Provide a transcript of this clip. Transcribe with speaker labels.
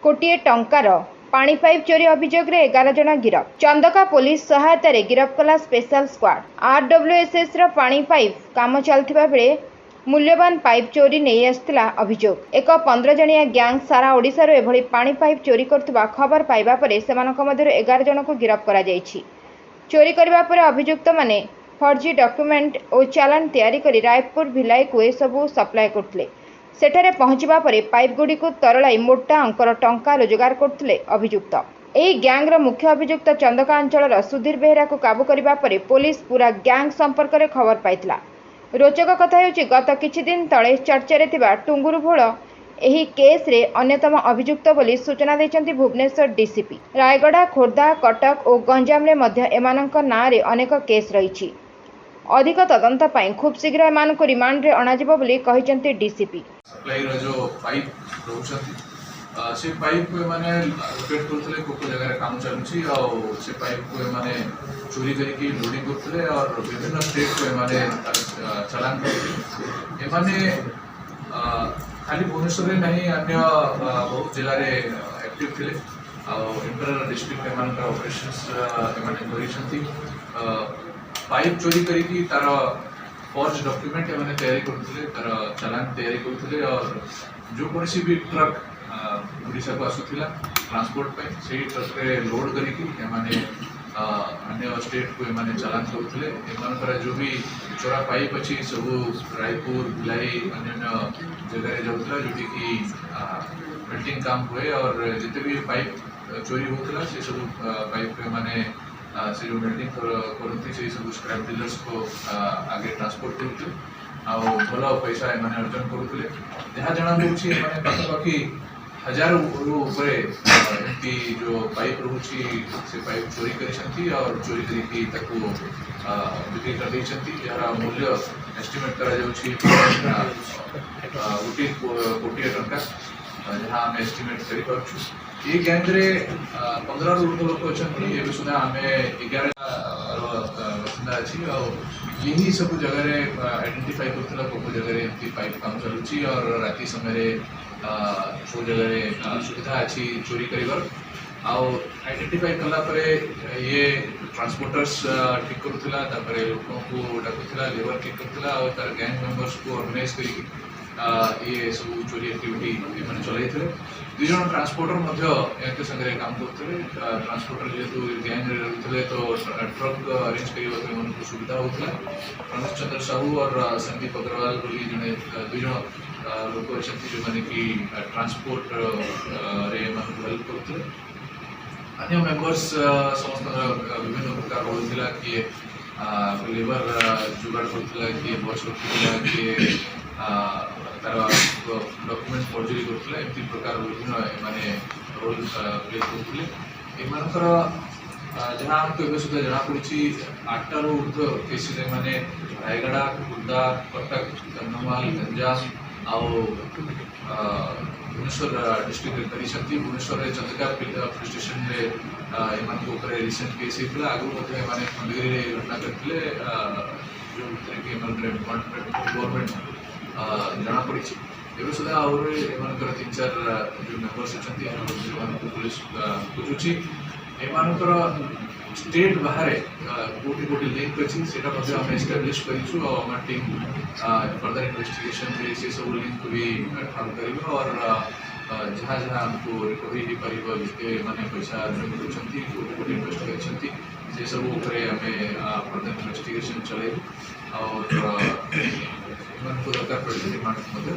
Speaker 1: कोटिए टंकार पानी पाइप चोरी अभियोग 11 जन गिरफ। चंदका पुलिस सहायता रे गिरफ कला स्पेशल स्क्वाड। आरडब्ल्यूएसएस रो पानी पाइप काम चलथिबा बेले मूल्यवान पाइप चोरी नहीं आसला अभियोग। एक 15 जनिया गैंग सारा ओडिशा रो एभली पानी पाइप चोरी करथुबा खबर पाइबा परे सेमानक मध्यरु 11 जन को गिरफ करा जायछि। चोरी करबा परे अभियुक्त माने फर्जी डॉक्यूमेंट और चालान तैयारी करी रायपुर भिलाई को ए सबु सप्लाय करथले। सेठारे पहुंचबा परे पाइप गुडी को तरलाई मोटा अंकर टंका रोजगार करथले अभियुक्त। एही गैंग रो मुख्य अभियुक्त चंदका अंचल सुधीर बेहरा को काबू करबा परे पुलिस पूरा गैंग संपर्क रे खबर पाइतला। रोचक कथा हेउछि गत किछि दिन तळे चर्चारे थिबा टुंगुरु भोळ एही केस रे अन्यतम अभियुक्त बोली सूचना दैछन्ति भुवनेश्वर डीसीपी। रायगड़ा, खोर्धा, कटक और गंजाम रे मध्य एमानक नाँ रे अनेक केस रहिछि। अधिक तदंत पाई खूब शीघ्र एमानक रिमांड रे अणाजिबो बोली कहिसन्ति डीसीपी।
Speaker 2: सप्लाई रो जो पाइप रहउछन्ति से पाइप को माने लोकेट करथले को जगह रे काम चलुछि और से पाइप को माने चोरी करके लोडिंग करथले और विभिन्न स्टेट को माने चालान करथले। ए माने खाली भुवनेश्वर रे नहीं अन्य बहुत जिला रे एक्टिव थिले और इंटर डिस्ट्रिक्ट एमान ऑपरेशंस एमाने करिसन्ति। पाइप चोरी करके तार फॉर्ज डॉक्यूमेंट एमाने तैयारी करथले, तार चालान तैयारी करथले और जो कोनसी भी ट्रक ओडिशा को आसुथिला ट्रांसपोर्ट पे से ट्रक रे लोड करके एमाने अन्य स्टेट को एमाने चालान करथले। एमानकर जो भी चोरा पाइप अछि सब रायपुर, भिलाई अन्य जगह रे जाउथला जोटी की मेल्टिंग काम हुए और जिते भी पाइप चोरी होथला से सब पाइप के माने से जो मेल्टिंग करथि से सब स्क्रैप डीलर्स को आगे ट्रांसपोर्ट करथि आ भलो पैसा एमाने अर्जन करथले। जहाँ जना होछि एमाने पाखापाखि हजारों ऊपर एमती जो पाइप रोची से पाइप चोरी करिसंती और चोरी करके ताको बिक्री कर दैछंती जरा मूल्य एस्टिमेट करा जाउछि कोटी टंका जहाँ आम एस्टिमेट करि पाछु। ये गैंग रे 15 ऊर्ध्व लोक अछंती। ए सुना आमे 11 बासिंदा अछि और यही सब जगह रे आइडेंटिफाई करथला को जगह रे एमती पाइप काम चलुछि और राति समय रे जो जगह सुविधा अच्छी चोरी कर आइडेंटिफाई कला परे ये ट्रांसपोर्टर्स ठीक करुला लोकों को डाकुला लेबर ठीक करुला और तार गैंग मेंबर्स को ऑर्गेनाइज कर ये सब चोरी एक्टिविटी मैंने चलाई थे। 2 जन ट्रांसपोर्टर एक संगे काम करते। ट्रांसपोर्टर जेहेतु गैंग रे तो ट्रक अरेंज करने सुविधा होता। रमेश चंद्र साहू और संदीप अग्रवाल बोली जड़े 2 जन लोक अच्छा जो मैंने कि ट्रांसपोर्ट रे हेल्प करते। अन्य मेंबर्स समस्त विभिन्न प्रकार रोल थिला कि लेबर जुगाड़ करथिला कि बस रखिथिला कि तार डॉक्यूमेंट फॉर्जरी करथिला एमती प्रकार विभिन्न माने रोल प्ले करथिले। एमानकर जहाँ हमको एबे सुधा जना पड़ी 8 रु ऊर्ध्व केस माने रायगड़ा, खोर्धा, कटक, कंधमाल, गंजाम भुवनेश्वर डिस्ट्रिक्ट करिसंती। भुवनेश्वर चंदका पुलिस स्टेशन रे एमान को ऊपर रिसेंट केस हितला आगु मध्ये माने खंडगिरी रे घटना करथिले जो कि एमान रे गवर्नमेंट जना पड़ी। एबे सुधा और एमानकर 3-4 जो मेंबर्स अछंती जो पुलिस बुझुची एमानकर स्टेट बाहर कोटी कोटी लिंक अच्छी सेटा मध्ये हम एस्टाब्लिश करिछु और हम टीम फर्दर इन्वेस्टिगेशन रे से सब लिंक भी काम करिबो और जहाँ जहाँ हमको रिकवरी ही परिबो जिते माने पैसा अर्जन करछंती कोटी इन्वेस्ट करछंती से सब ऊपर हमें फर्दर इन्वेस्टिगेशन चलेबो और मन को दरकार पड़े डिमांड मध्ये